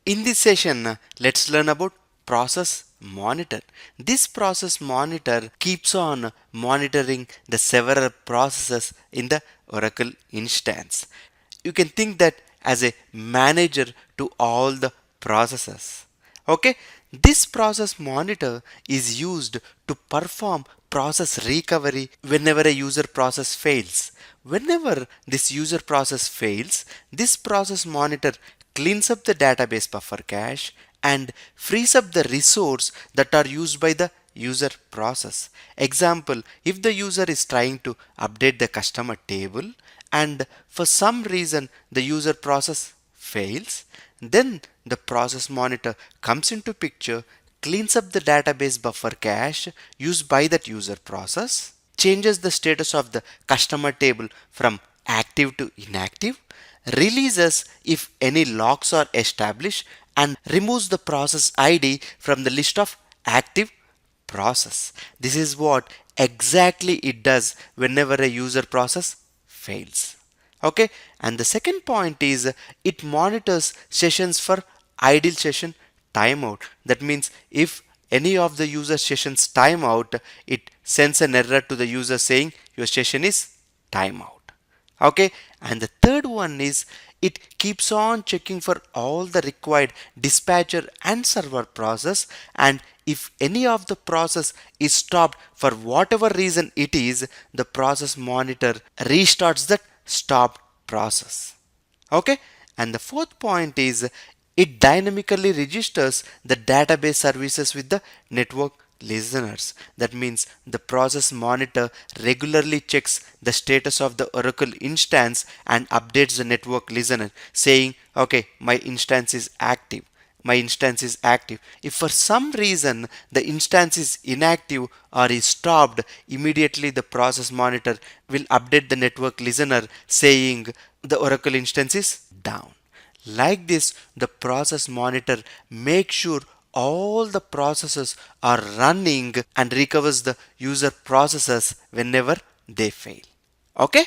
In this session, let's learn about process monitor. This process monitor keeps on monitoring the several processes in the Oracle instance. You can think that as a manager to all the processes. Okay, this process monitor is used to perform process recovery whenever a user process fails. Whenever this user process fails, this process monitor cleans up the database buffer cache and frees up the resource that are used by the user process. Example, if the user is trying to update the customer table and for some reason the user process fails, then the process monitor comes into picture, cleans up the database buffer cache used by that user process, changes the status of the customer table from active to inactive, releases if any locks are established, and removes the process ID from the list of active process. This is what exactly it does whenever a user process fails. Okay, and the second point is it monitors sessions for idle session timeout. That means if any of the user sessions timeout, it sends an error to the user saying your session is timeout. Okay, and the third one is it keeps on checking for all the required dispatcher and server process, and if any of the process is stopped for whatever reason it is, the process monitor restarts that stopped process. Okay, and the fourth point is it dynamically registers the database services with the network listeners. That means the process monitor regularly checks the status of the Oracle instance and updates the network listener saying, okay, my instance is active. My instance is active. If for some reason the instance is inactive or is stopped, immediately the process monitor will update the network listener saying the Oracle instance is down. Like this, the process monitor makes sure all the processes are running and recovers the user processes whenever they fail. Okay?